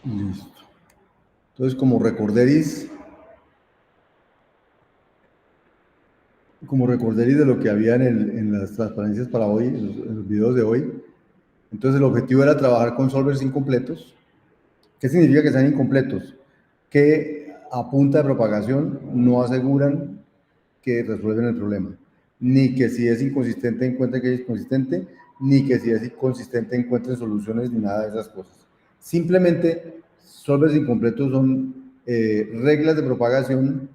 Listo. Entonces, como recorderis de lo que había en las transparencias para hoy, en los videos de hoy, entonces el objetivo era trabajar con solvers incompletos. ¿Qué significa que sean incompletos? Que a punta de propagación no aseguran que resuelven el problema, ni que si es inconsistente encuentren que es inconsistente, ni que si es inconsistente encuentren soluciones, ni nada de esas cosas. Simplemente, solvers incompletos son reglas de propagación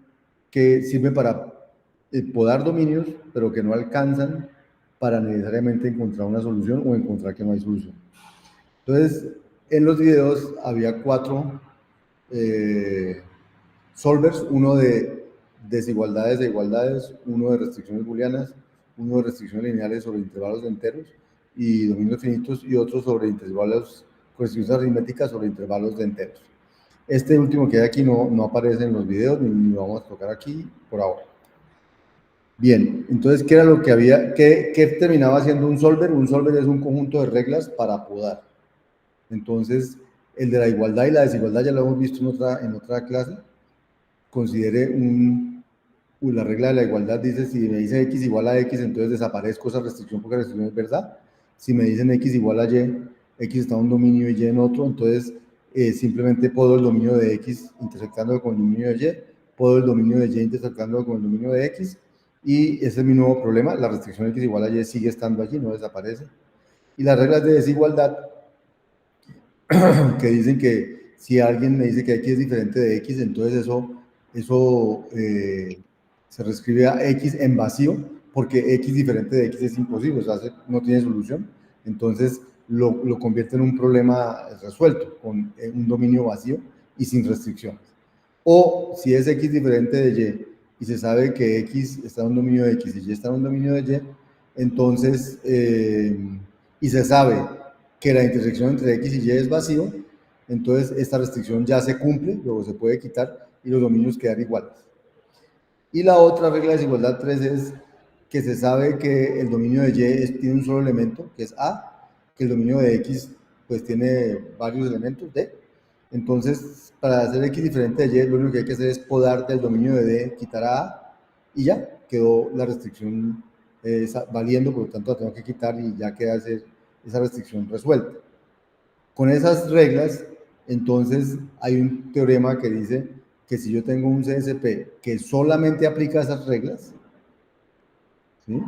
que sirven para podar dominios, pero que no alcanzan para necesariamente encontrar una solución o encontrar que no hay solución. Entonces, en los videos había 4 solvers, uno de desigualdades de igualdades, uno de restricciones booleanas, uno de restricciones lineales sobre intervalos de enteros y dominios finitos, y otro sobre intervalos, restricciones aritméticas sobre intervalos de enteros. Este último que hay aquí no aparece en los videos, ni lo vamos a tocar aquí por ahora. Bien, entonces, ¿qué era lo que había? ¿Qué terminaba siendo un solver? Un solver es un conjunto de reglas para podar. Entonces, el de la igualdad y la desigualdad ya lo hemos visto en otra clase. Considere la regla de la igualdad dice, si me dicen x igual a x, entonces desaparezco esa restricción porque la restricción es verdad. Si me dicen x igual a y, x está en un dominio y y en otro, entonces simplemente podo el dominio de x intersectando con el dominio de y, podo el dominio de y intersectando con el dominio de x, y ese es mi nuevo problema. La restricción x igual a y sigue estando allí, no desaparece. Y las reglas de desigualdad que dicen que si alguien me dice que x es diferente de x, entonces eso se reescribe a x en vacío, porque x diferente de x es imposible, o sea, no tiene solución. Entonces lo convierte en un problema resuelto, con un dominio vacío y sin restricciones. O si es x diferente de y, y se sabe que x está en un dominio de x y y está en un dominio de y, entonces, y se sabe que la intersección entre x y y es vacío, entonces esta restricción ya se cumple, luego se puede quitar y los dominios quedan iguales. Y la otra regla de desigualdad 3 es que se sabe que el dominio de y tiene un solo elemento, que es a, que el dominio de x pues tiene varios elementos, d. Entonces, para hacer x diferente de y, lo único que hay que hacer es podar del dominio de d, quitar a, y ya, quedó la restricción valiendo, por lo tanto la tengo que quitar y ya queda esa restricción resuelta. Con esas reglas, entonces hay un teorema que dice que si yo tengo un CSP que solamente aplica esas reglas, ¿sí?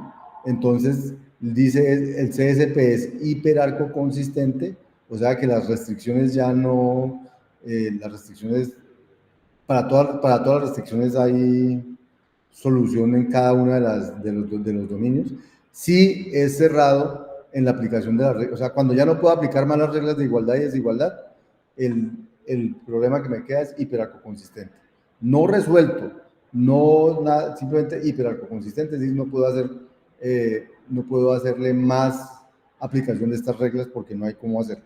Entonces dice el CSP es hiperarco consistente, o sea que las restricciones ya no, las restricciones, para todas las restricciones hay solución en cada una de los dominios. Si es cerrado en la aplicación de las reglas, o sea, cuando ya no puedo aplicar más las reglas de igualdad y desigualdad, el problema que me queda es hiperarcoconsistente. No resuelto, no nada, simplemente hiperarcoconsistente, es decir, no puedo hacerle más aplicación de estas reglas porque no hay cómo hacerlo.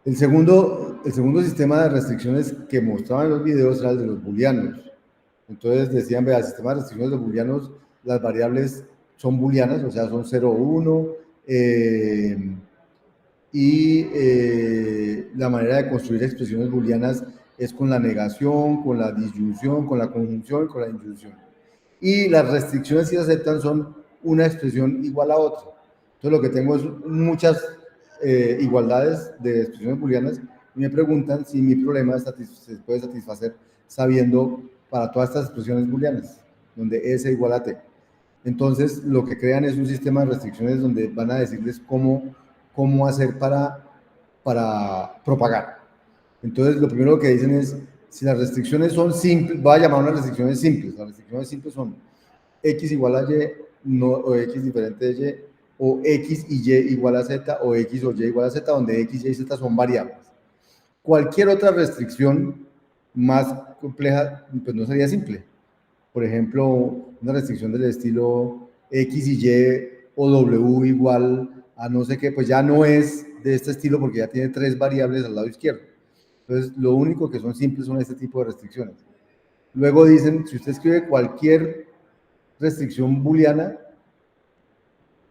El segundo sistema de restricciones que mostraban en los videos era el de los booleanos. Entonces decían, vea, el sistema de restricciones de booleanos, las variables son booleanas, o sea, son 0 o 1, la manera de construir expresiones booleanas es con la negación, con la disyunción, con la conjunción y con la injunción. Y las restricciones, si se aceptan, son una expresión igual a otra. Entonces lo que tengo es muchas igualdades de expresiones booleanas y me preguntan si mi problema se puede satisfacer sabiendo para todas estas expresiones booleanas, donde S igual a T. Entonces, lo que crean es un sistema de restricciones donde van a decirles cómo hacer para propagar. Entonces, lo primero que dicen es, si las restricciones son simples, voy a llamar unas restricciones simples. Las restricciones simples son x igual a y, no, o x diferente de y, o x y y igual a z, o x o y igual a z, donde x, y z son variables. Cualquier otra restricción más compleja, pues no sería simple. Por ejemplo, una restricción del estilo x y y o w igual a no sé qué, pues ya no es de este estilo porque ya tiene 3 variables al lado izquierdo. Entonces, lo único que son simples son este tipo de restricciones. Luego dicen, si usted escribe cualquier restricción booleana,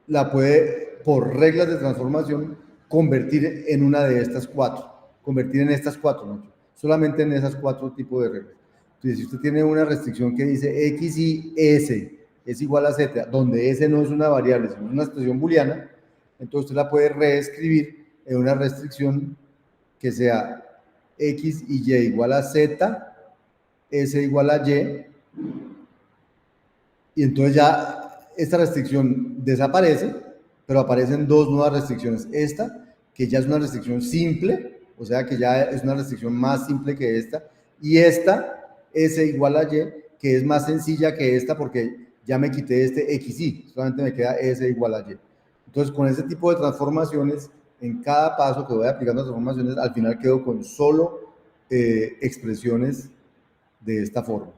la puede, por reglas de transformación, convertir en una de estas cuatro, convertir en estas cuatro, ¿no? Solamente en esas cuatro tipos de reglas. Entonces, si usted tiene una restricción que dice x y s es igual a z, donde s no es una variable, sino una expresión booleana, entonces usted la puede reescribir en una restricción que sea x y y igual a z, s igual a y, y entonces ya esta restricción desaparece, pero aparecen dos nuevas restricciones. Esta, que ya es una restricción simple, o sea que ya es una restricción más simple que esta, y esta, s igual a y, que es más sencilla que esta porque ya me quité este xy, solamente me queda s igual a y. Entonces, con ese tipo de transformaciones, en cada paso que voy aplicando transformaciones, al final quedo con solo expresiones de esta forma,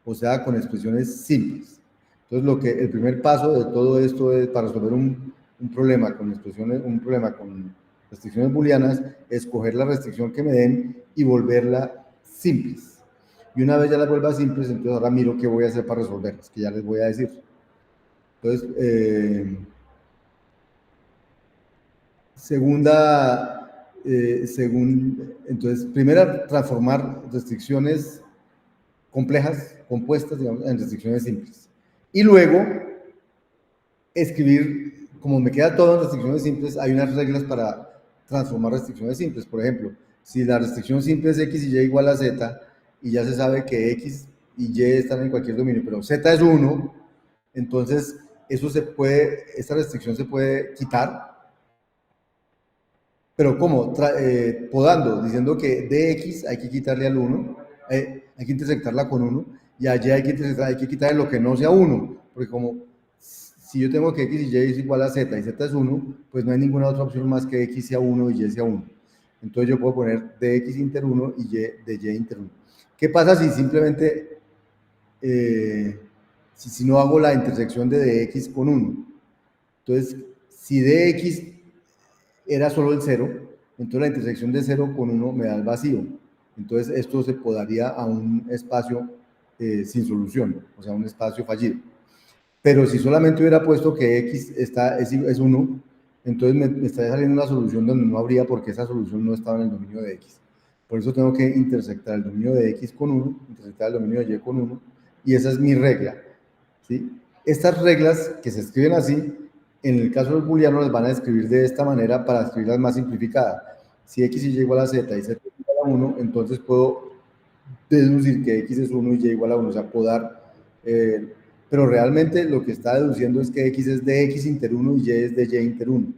o sea, con expresiones simples. Entonces, el primer paso de todo esto es para resolver un problema con expresiones, un problema con restricciones booleanas, escoger la restricción que me den y volverla simples. Y una vez ya las vuelva simples, entonces ahora miro qué voy a hacer para resolverlas, que ya les voy a decir. Entonces, entonces, primero transformar restricciones complejas, compuestas, digamos, en restricciones simples. Y luego, escribir, como me queda todo en restricciones simples, hay unas reglas para transformar restricciones simples. Por ejemplo, si la restricción simple es x y y igual a z, y ya se sabe que x y y están en cualquier dominio, pero z es 1, entonces esta restricción se puede quitar. Pero ¿cómo? Podando, diciendo que dx hay que quitarle al 1, hay que intersectarla con 1, y allí hay que quitarle lo que no sea 1, porque como si yo tengo que x y y es igual a z y z es 1, pues no hay ninguna otra opción más que x sea 1 y y sea 1. Entonces yo puedo poner dx inter 1 y y de y inter 1. ¿Qué pasa si simplemente, si no hago la intersección de dx con 1? Entonces, si dx era solo el 0, entonces la intersección de 0 con 1 me da el vacío. Entonces esto se podaría a un espacio sin solución, o sea, un espacio fallido. Pero si solamente hubiera puesto que x es 1, entonces me estaría saliendo una solución donde no habría, porque esa solución no estaba en el dominio de x. Por eso tengo que intersectar el dominio de x con 1, intersectar el dominio de y con 1, y esa es mi regla, ¿sí? Estas reglas que se escriben así, en el caso de los booleanos las van a escribir de esta manera para escribirlas más simplificadas. Si x y y igual a z y z igual a 1, entonces puedo deducir que x es 1 y y igual a 1, o sea, podar. Pero realmente lo que está deduciendo es que x es de x inter 1 y y es de y inter 1,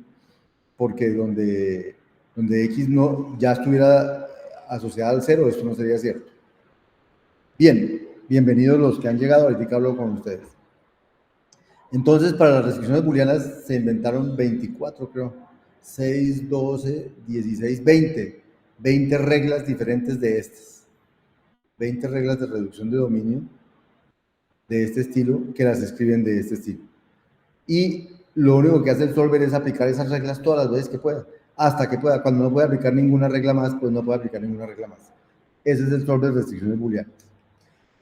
porque donde x no, ya estuviera asociada al 0, esto no sería cierto. Bien, bienvenidos los que han llegado, ahorita hablo con ustedes. Entonces, para las restricciones booleanas se inventaron 24, creo, 6, 12, 16, 20 reglas diferentes de estas. 20 reglas de reducción de dominio de este estilo, que las escriben de este estilo. Y lo único que hace el solver es aplicar esas reglas todas las veces que pueda, hasta que pueda. Cuando no puede aplicar ninguna regla más, pues no puede aplicar ninguna regla más. Ese es el solver de restricciones booleanas.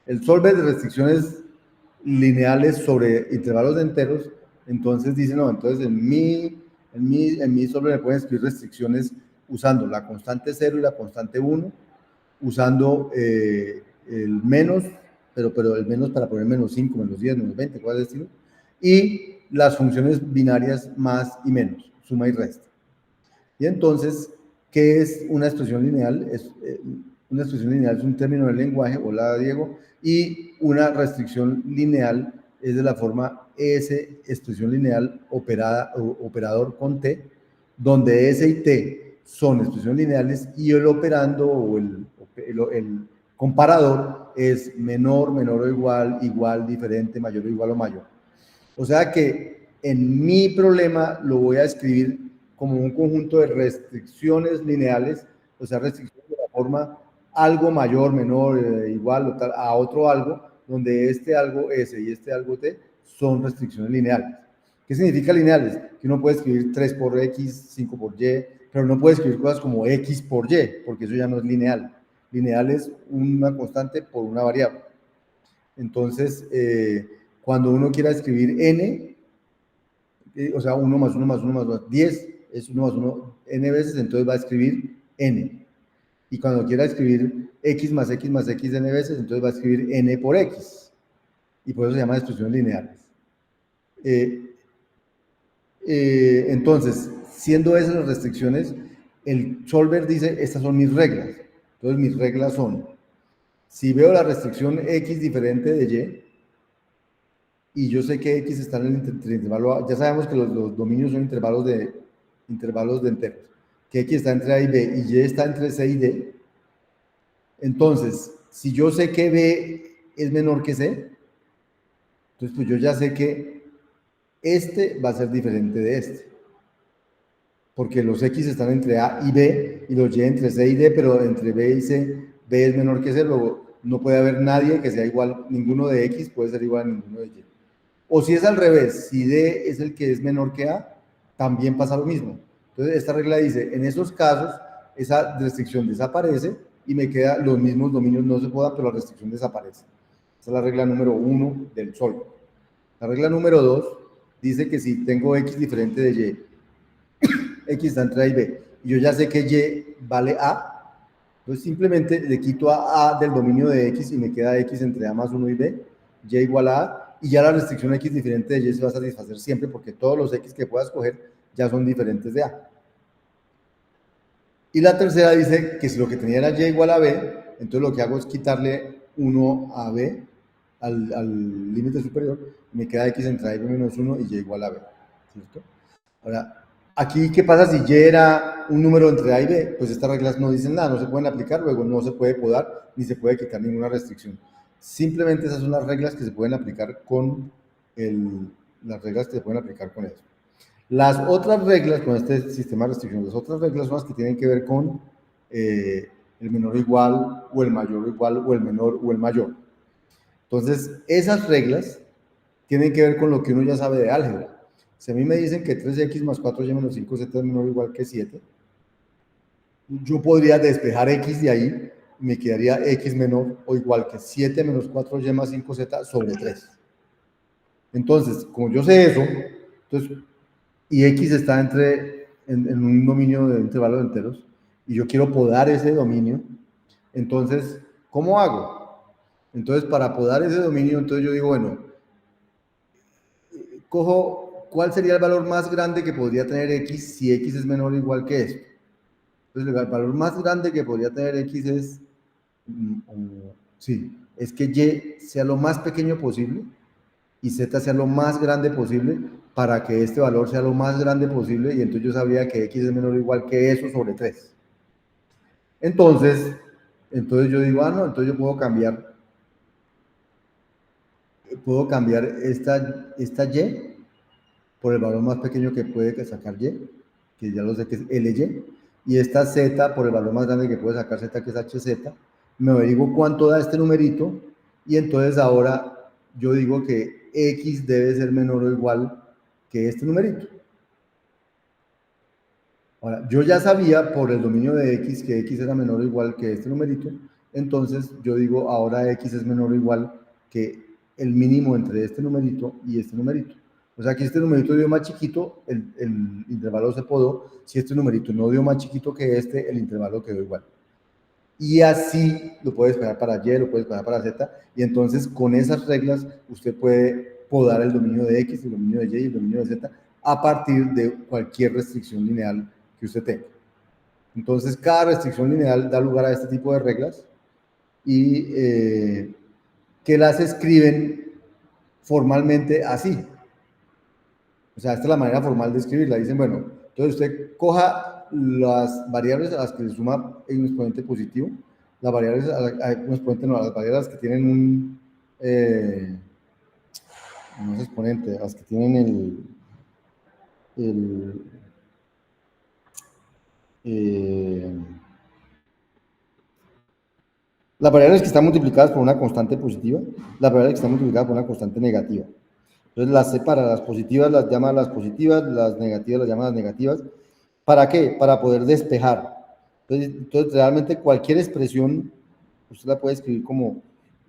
El solver de restricciones lineales sobre intervalos de enteros, entonces dice, no, entonces en mi solver me pueden escribir restricciones usando la constante 0 y la constante 1, usando el menos, pero el menos para poner menos 5, menos 10, menos 20, ¿cuál es el estilo? Y las funciones binarias más y menos, suma y resta. Y entonces, ¿qué es una expresión lineal? Una expresión lineal es un término del lenguaje, hola Diego, y una restricción lineal es de la forma S, expresión lineal operador con T, donde S y T son expresiones lineales y el operando o el comparador es menor, menor o igual, igual, diferente, mayor o igual o mayor. O sea que en mi problema lo voy a escribir como un conjunto de restricciones lineales, o sea, restricciones de la forma algo mayor, menor, igual o tal, a otro algo, donde este algo S y este algo T son restricciones lineales. ¿Qué significa lineales? Que uno puede escribir 3 por X, 5 por Y, pero no puede escribir cosas como X por Y, porque eso ya no es lineal. Lineal es una constante por una variable. Entonces, cuando uno quiera escribir n, o sea, 1 más 1 más 1 más 2, 10, es 1 más 1 n veces, entonces va a escribir n. Y cuando quiera escribir x más x más x n veces, entonces va a escribir n por x. Y por eso se llama expresiones lineales. Entonces, siendo esas las restricciones, el solver dice, estas son mis reglas. Entonces, mis reglas son, si veo la restricción x diferente de y, y yo sé que x está en el intervalo A, ya sabemos que los dominios son intervalos de enteros, que x está entre A y B y y está entre C y D. Entonces, si yo sé que B es menor que C, entonces pues yo ya sé que este va a ser diferente de este, porque los x están entre A y B y los y entre C y D, pero entre B y C, B es menor que C, luego no puede haber nadie que sea igual, ninguno de x puede ser igual a ninguno de y. O si es al revés, si D es el que es menor que A, también pasa lo mismo. Entonces, esta regla dice, en esos casos, esa restricción desaparece y me quedan los mismos dominios, no se podan, pero la restricción desaparece. Esa es la regla número 1 del solver. La regla número 2 dice que si tengo x diferente de y, x está entre A y B, y yo ya sé que y vale A, entonces simplemente le quito a del dominio de x y me queda x entre A más 1 y B, y igual a A, y ya la restricción x diferente de y se va a satisfacer siempre porque todos los x que pueda escoger ya son diferentes de A. Y la tercera dice que si lo que tenía era y igual a B, entonces lo que hago es quitarle 1 a B al límite superior, me queda x entre A y B menos 1 y y igual a B, ¿cierto? Ahora, aquí, ¿qué pasa si y era un número entre A y B? Pues estas reglas no dicen nada, no se pueden aplicar, luego no se puede podar, ni se puede quitar ninguna restricción. Simplemente esas son las reglas que se pueden aplicar con las reglas que se pueden aplicar con eso. Las otras reglas, con este sistema de restricción, las otras reglas son las que tienen que ver con el menor o igual, o el mayor o igual, o el menor o el mayor. Entonces, esas reglas tienen que ver con lo que uno ya sabe de álgebra. Si a mí me dicen que 3x más 4y menos 5z es menor o igual que 7, yo podría despejar x de ahí, me quedaría x menor o igual que 7 menos 4y más 5z sobre 3. Entonces, como yo sé eso, entonces, y x está en un dominio de intervalo de enteros, y yo quiero podar ese dominio, entonces, ¿cómo hago? Entonces, para podar ese dominio, entonces yo digo, bueno, cojo, ¿cuál sería el valor más grande que podría tener x si x es menor o igual que esto? Entonces, el valor más grande que podría tener x es, sí, es que y sea lo más pequeño posible y z sea lo más grande posible para que este valor sea lo más grande posible y entonces yo sabría que x es menor o igual que eso sobre 3. Entonces yo digo, no, entonces yo puedo cambiar esta y por el valor más pequeño que puede sacar y, que ya lo sé que es ly, y esta z por el valor más grande que puede sacar z, que es hz, me averiguo cuánto da este numerito, y entonces ahora yo digo que x debe ser menor o igual que este numerito. Ahora, yo ya sabía por el dominio de x que x era menor o igual que este numerito, entonces yo digo ahora x es menor o igual que el mínimo entre este numerito y este numerito. O sea que este numerito dio más chiquito, el intervalo se podó. Si este numerito no dio más chiquito que este, el intervalo quedó igual. Y así lo puedes pegar para y, lo puedes pegar para z, y entonces con esas reglas usted puede podar el dominio de x, el dominio de y y el dominio de z a partir de cualquier restricción lineal que usted tenga. Entonces cada restricción lineal da lugar a este tipo de reglas y que las escriben formalmente así. O sea, esta es la manera formal de escribirla. Dicen, bueno, entonces usted coja las variables a las que le suma un exponente positivo, las variables un exponente no, las variables que tienen no es exponente, las que tienen eh, las variables que están multiplicadas por una constante positiva, las variables que están multiplicadas por una constante negativa. Entonces las separa, las positivas las llama las positivas, las negativas las llama las negativas. ¿Para qué? Para poder despejar. Entonces realmente cualquier expresión usted la puede escribir como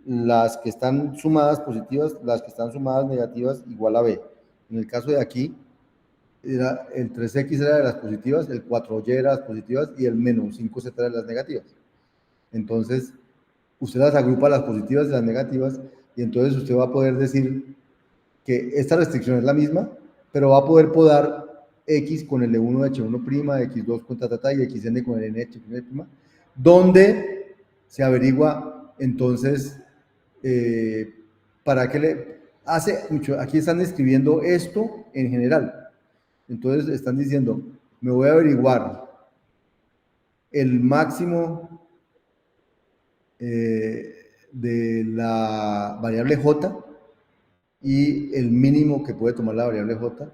las que están sumadas positivas, las que están sumadas negativas igual a b. En el caso de aquí, el 3x era de las positivas, el 4y era de las positivas y el menos 5z era de las negativas. Entonces, usted las agrupa las positivas y las negativas y entonces usted va a poder decir que esta restricción es la misma, pero va a poder podar x con el L1 H1', x2 con ta, y xn con el n H1', donde se averigua entonces para qué le hace mucho. Aquí están escribiendo esto en general. Entonces están diciendo, me voy a averiguar el máximo de la variable j y el mínimo que puede tomar la variable j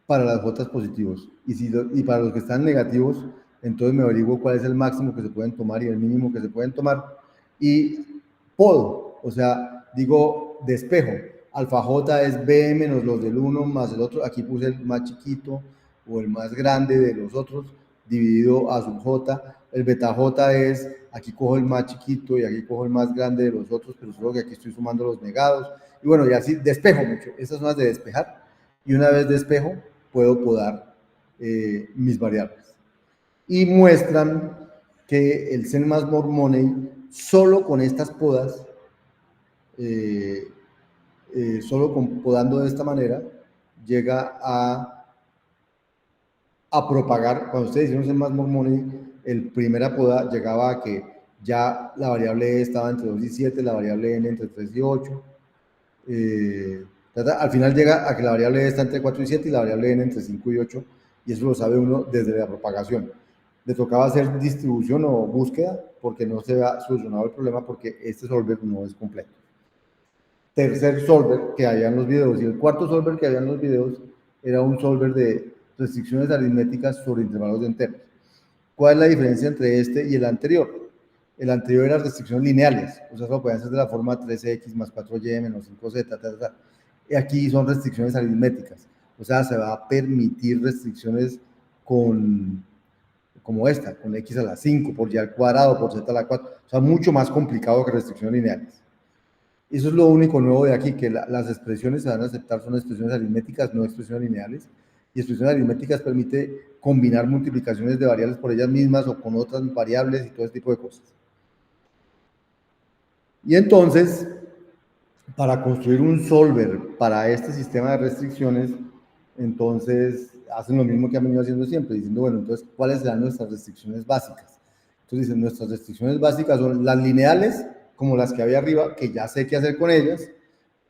para las j positivos. Y para los que están negativos, entonces me averiguo cuál es el máximo que se pueden tomar y el mínimo que se pueden tomar. Y puedo, o sea, digo despejo. Alfa j es b menos los del 1 más el otro. Aquí puse el más chiquito o el más grande de los otros dividido a sub j. El beta j es, aquí cojo el más chiquito y aquí cojo el más grande de los otros, pero solo que aquí estoy sumando los negados. Y bueno, y así despejo mucho. Estas son las de despejar. Y una vez despejo, puedo podar mis variables. Y muestran que el Zen+More Money, solo con estas podas, solo podando de esta manera, llega a propagar. Cuando ustedes hicieron Zen+More Money, el primera poda llegaba a que ya la variable E estaba entre 2 y 7, la variable N entre 3 y 8. Al final llega a que la variable E está entre 4 y 7 y la variable N entre 5 y 8, y eso lo sabe uno desde la propagación. Le tocaba hacer distribución o búsqueda porque no se ha solucionado el problema porque este solver no es completo. Tercer solver que había en los videos, y el cuarto solver que había en los videos era un solver de restricciones aritméticas sobre intervalos de enteros. ¿Cuál es la diferencia entre este y el anterior? El anterior era restricciones lineales, o sea, lo podían hacer de la forma 3x más 4y menos 5z, y aquí son restricciones aritméticas, o sea, se va a permitir restricciones como esta, con x a la 5, por y al cuadrado, por z a la 4, o sea, mucho más complicado que restricciones lineales. Eso es lo único nuevo de aquí, que las expresiones se van a aceptar, son expresiones aritméticas, no expresiones lineales. Y expresiones aritméticas permite combinar multiplicaciones de variables por ellas mismas o con otras variables y todo ese tipo de cosas. Y entonces, para construir un solver para este sistema de restricciones, entonces hacen lo mismo que han venido haciendo siempre, diciendo, bueno, entonces, ¿cuáles serán nuestras restricciones básicas? Entonces dicen, nuestras restricciones básicas son las lineales, como las que había arriba, que ya sé qué hacer con ellas,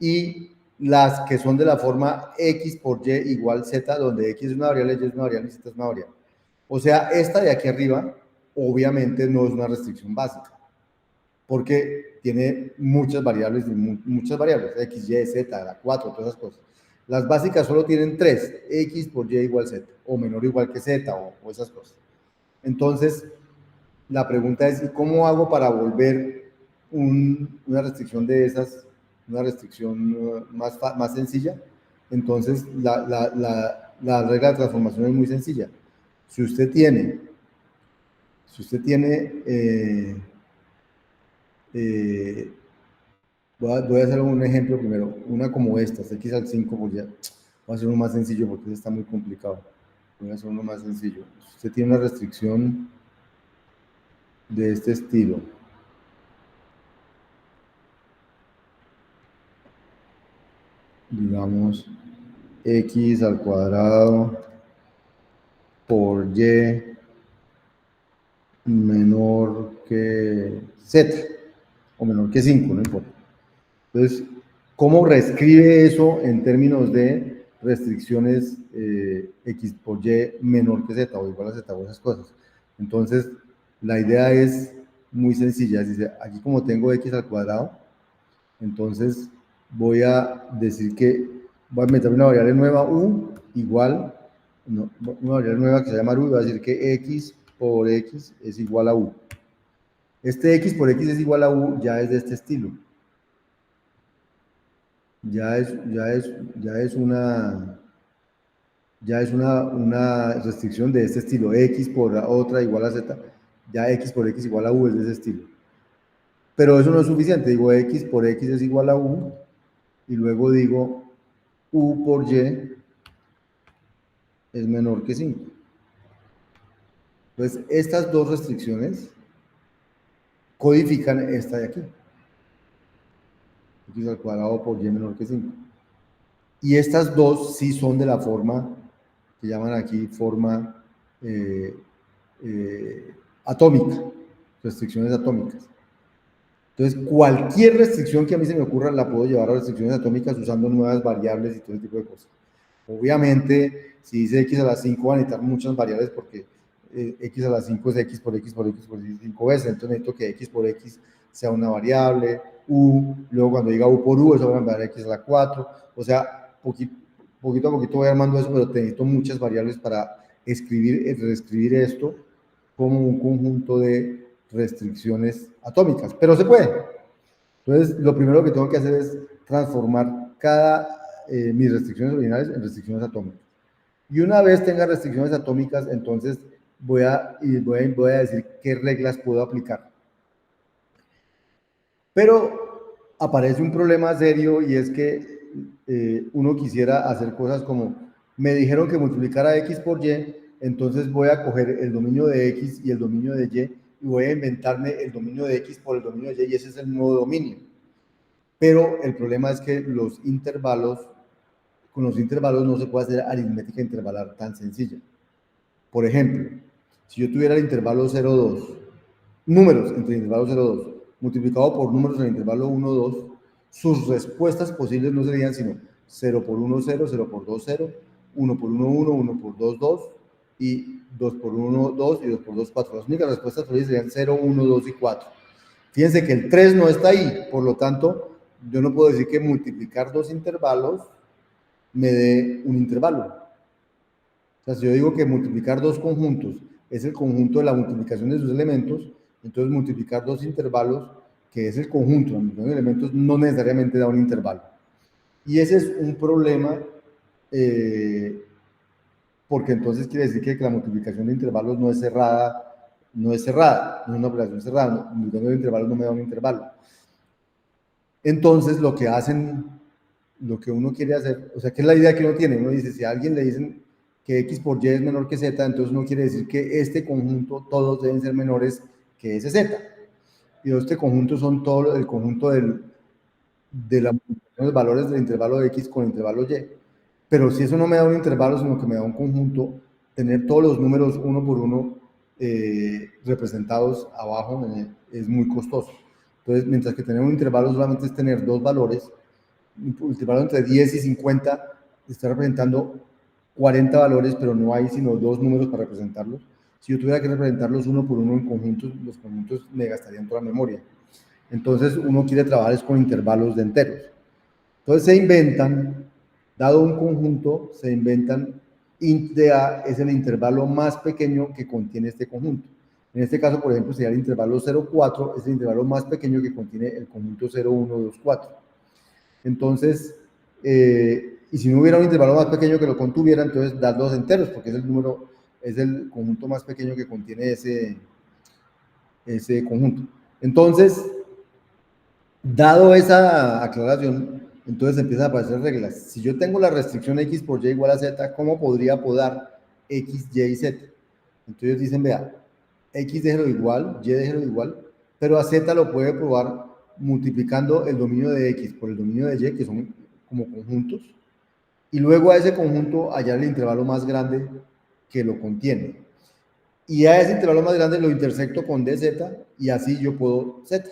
y las que son de la forma x por y igual z, donde x es una variable, y es una variable, y z es una variable. O sea, esta de aquí arriba, obviamente no es una restricción básica, porque tiene muchas variables, x, y, z, la 4, todas esas cosas. Las básicas solo tienen 3, x por y igual z, o menor o igual que z, o esas cosas. Entonces, la pregunta es, ¿y cómo hago para volver una restricción de esas, una restricción más sencilla? Entonces, la regla de transformación es muy sencilla. Si usted tiene voy a hacer un ejemplo primero, una como esta, x al 5, pues ya, voy a hacer uno más sencillo porque está muy complicado. Voy a hacer uno más sencillo. Si usted tiene una restricción de este estilo, digamos, x al cuadrado por y menor que z, o menor que 5, no importa. Entonces, ¿cómo reescribe eso en términos de restricciones x por y menor que z o igual a z o esas cosas? Entonces, la idea es muy sencilla. Dice, aquí como tengo x al cuadrado, entonces voy a decir que voy a meter una variable nueva u igual, no, una variable nueva que se llama u, y voy a decir que x por x es igual a u. Este x por x es igual a u ya es de este estilo. Ya es una restricción de este estilo, x por otra igual a z, ya x por x igual a u es de ese estilo. Pero eso no es suficiente, digo x por x es igual a u, y luego digo u por y es menor que 5. Entonces, estas dos restricciones codifican esta de aquí. X al cuadrado por y menor que 5. Y estas dos sí son de la forma que llaman aquí forma atómica, restricciones atómicas. Entonces, cualquier restricción que a mí se me ocurra la puedo llevar a restricciones atómicas usando nuevas variables y todo ese tipo de cosas. Obviamente, si dice x a la 5, van a necesitar muchas variables porque x a la 5 es x por x por x por x 5 veces. Entonces necesito que x por x sea una variable, u, luego cuando diga u por u, eso va a cambiar a x a la 4. O sea, poquito a poquito voy armando eso, pero necesito muchas variables para reescribir esto como un conjunto de restricciones atómicas. Pero se puede. Entonces, lo primero que tengo que hacer es transformar mis restricciones originales en restricciones atómicas. Y una vez tenga restricciones atómicas, entonces voy a decir qué reglas puedo aplicar. Pero aparece un problema serio y es que uno quisiera hacer cosas como, me dijeron que multiplicara x por y, entonces voy a coger el dominio de x y el dominio de y voy a inventarme el dominio de x por el dominio de y ese es el nuevo dominio. Pero el problema es que con los intervalos no se puede hacer aritmética intervalar tan sencilla. Por ejemplo, si yo tuviera el intervalo 0, 2, números entre el intervalo 0, 2, multiplicado por números en el intervalo 1, 2, sus respuestas posibles no serían sino 0 por 1, 0, 0 por 2, 0, 1 por 1, 1, 1 por 2, 2, y 2 por 1, 2, y 2 por 2, 4. Las únicas respuestas posibles serían 0, 1, 2 y 4. Fíjense que el 3 no está ahí, por lo tanto, yo no puedo decir que multiplicar dos intervalos me dé un intervalo. O sea, si yo digo que multiplicar dos conjuntos es el conjunto de la multiplicación de sus elementos, entonces multiplicar dos intervalos, que es el conjunto de la multiplicación de elementos, no necesariamente da un intervalo. Y ese es un problema, porque entonces quiere decir que la multiplicación de intervalos no es cerrada, no es una operación cerrada, la multiplicación de intervalos no me da un intervalo. Entonces, lo que uno quiere hacer, o sea, ¿qué es la idea que uno tiene? Uno dice, si a alguien le dicen que x por y es menor que z, entonces uno quiere decir que este conjunto, todos deben ser menores que ese z. Y este conjunto son todo el conjunto de la multiplicación de los valores del intervalo de x con el intervalo y. Pero si eso no me da un intervalo, sino que me da un conjunto, tener todos los números uno por uno representados abajo es muy costoso. Entonces, mientras que tener un intervalo solamente es tener dos valores, un intervalo entre 10 y 50 está representando 40 valores, pero no hay sino dos números para representarlos. Si yo tuviera que representarlos uno por uno en conjuntos, los conjuntos me gastarían toda la memoria. Entonces, uno quiere trabajar es con intervalos de enteros. Entonces, se inventan, dado un conjunto, se inventan int de a es el intervalo más pequeño que contiene este conjunto. En este caso, por ejemplo, sería el intervalo 0, 4, es el intervalo más pequeño que contiene el conjunto 0, 1, 2, 4. Entonces, y si no hubiera un intervalo más pequeño que lo contuviera, entonces dar dos enteros, porque es el conjunto más pequeño que contiene ese conjunto. Entonces, dado esa aclaración, entonces empiezan a aparecer reglas. Si yo tengo la restricción x por y igual a z, ¿cómo podría podar x, y y z? Entonces dicen, vea, x déjelo igual, y déjelo igual, pero a z lo puede probar multiplicando el dominio de x por el dominio de y, que son como conjuntos, y luego a ese conjunto hallar el intervalo más grande que lo contiene. Y a ese intervalo más grande lo intersecto con dz, y así yo puedo z.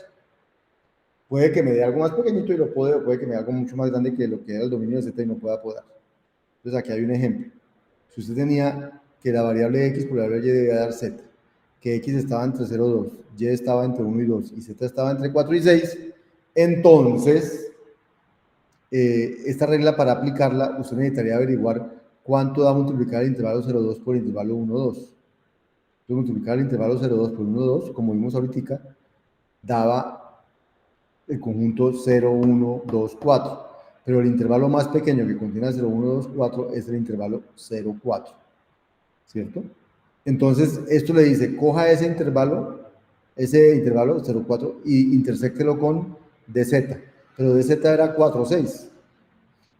Puede que me dé algo más pequeñito y lo puede, o puede que me dé algo mucho más grande que lo que era el dominio de z y no pueda podar. Entonces aquí hay un ejemplo. Si usted tenía que la variable x por la variable y debía dar z, que x estaba entre 0 y 2, y estaba entre 1 y 2, y z estaba entre 4 y 6, entonces, esta regla para aplicarla, usted necesitaría averiguar cuánto da multiplicar el intervalo 0,2 por el intervalo 1,2. Entonces, multiplicar el intervalo 0,2 por 1,2, como vimos ahorita, daba el conjunto 0, 1, 2, 4. Pero el intervalo más pequeño que contiene 0, 1, 2, 4 es el intervalo 0, 4. ¿Cierto? Entonces, esto le dice, coja ese intervalo 0, 4, y intersectelo con dz. Pero dz era 4, 6.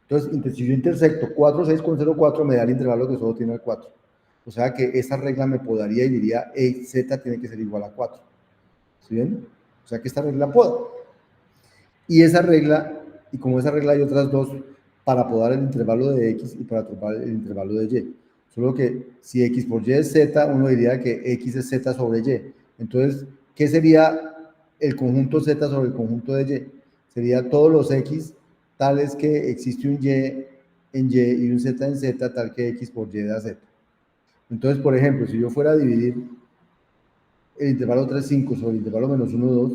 Entonces, Entonces, si yo intersecto 4, 6 con 0, 4, me da el intervalo que solo tiene el 4. O sea que esa regla me podaría y diría, z tiene que ser igual a 4. ¿Sí ven? O sea que esta regla poda. Y esa regla, y como esa regla hay otras dos, para podar el intervalo de x y para podar el intervalo de y. Solo que si x por y es z, uno diría que x es z sobre y. Entonces, ¿qué sería el conjunto z sobre el conjunto de y? Sería todos los x tales que existe un y en y y un z en z tal que x por y da z. Entonces, por ejemplo, si yo fuera a dividir el intervalo 3, 5 sobre el intervalo menos 1, 2,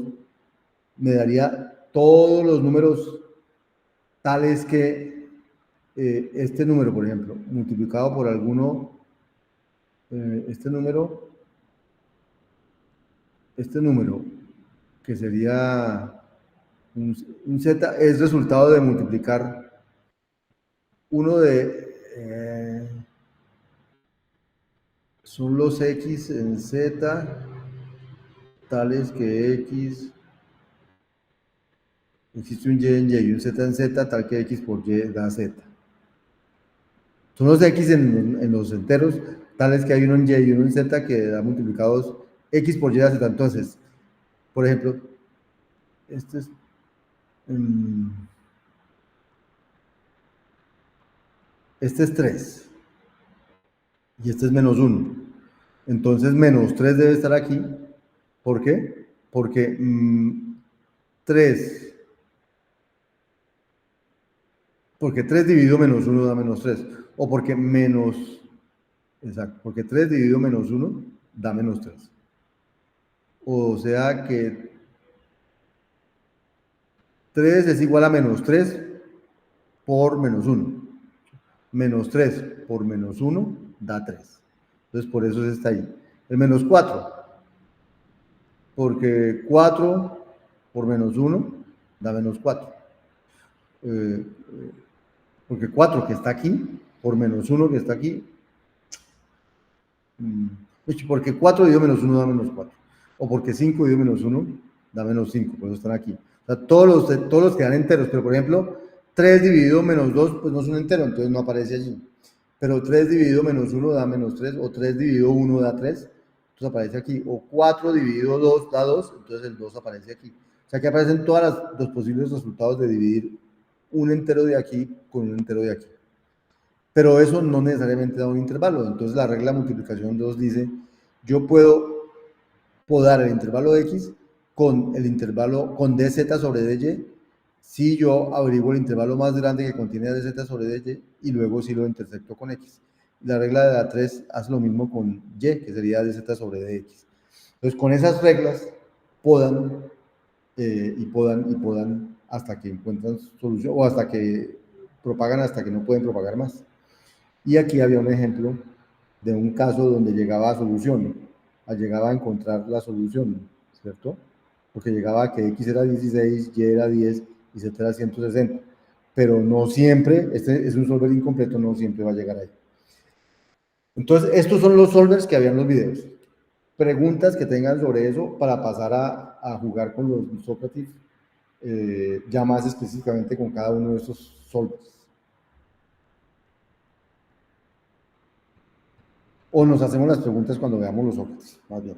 me daría todos los números tales que este número, por ejemplo, multiplicado por alguno, este número, que sería un z, es resultado de multiplicar uno de, son los x en z, tales que x, existe un y en y y un z en z, tal que x por y da z. Son los x en los enteros, tales que hay uno en y y uno en z que da multiplicados x por y da z. Entonces, por ejemplo, este es, este es 3 y este es menos 1. Entonces, menos 3 debe estar aquí. ¿Por qué? Porque 3, porque 3 dividido menos 1 da menos 3. O porque menos, exacto, porque 3 dividido menos 1 da menos 3. O sea que 3 es igual a menos 3 por menos 1. Menos 3 por menos 1 da 3. Entonces, por eso está ahí. El menos 4, porque 4 por menos 1 da menos 4. Porque 4 que está aquí, por menos 1 que está aquí, porque 4 dividido menos 1 da menos 4. O porque 5 dividido menos 1 da menos 5, por eso están aquí. O sea, todos los que dan enteros, pero por ejemplo, 3 dividido menos 2, pues no es un entero, entonces no aparece allí. Pero 3 dividido menos 1 da menos 3, o 3 dividido 1 da 3, entonces aparece aquí. O 4 dividido 2 da 2, entonces el 2 aparece aquí. O sea que aparecen todos los posibles resultados de dividir un entero de aquí con un entero de aquí. Pero eso no necesariamente da un intervalo. Entonces la regla de multiplicación 2 dice, yo puedo podar el intervalo de x con el intervalo con dz sobre dy si yo averiguo el intervalo más grande que contiene dz sobre dy y luego si lo intersecto con x. La regla de la 3 hace lo mismo con y, que sería dz sobre dx. Entonces con esas reglas podan y podan hasta que encuentran solución o hasta que propagan hasta que no pueden propagar más. Y aquí había un ejemplo de un caso donde llegaba a solución, llegaba a encontrar la solución, ¿cierto? Porque llegaba a que x era 16, y era 10 y z era 160. Pero no siempre, este es un solver incompleto, no siempre va a llegar ahí. Entonces, estos son los solvers que había en los videos. Preguntas que tengan sobre eso para pasar a jugar con los Socrates, ya más específicamente con cada uno de estos solvers. O nos hacemos las preguntas cuando veamos los Sócrates, más bien.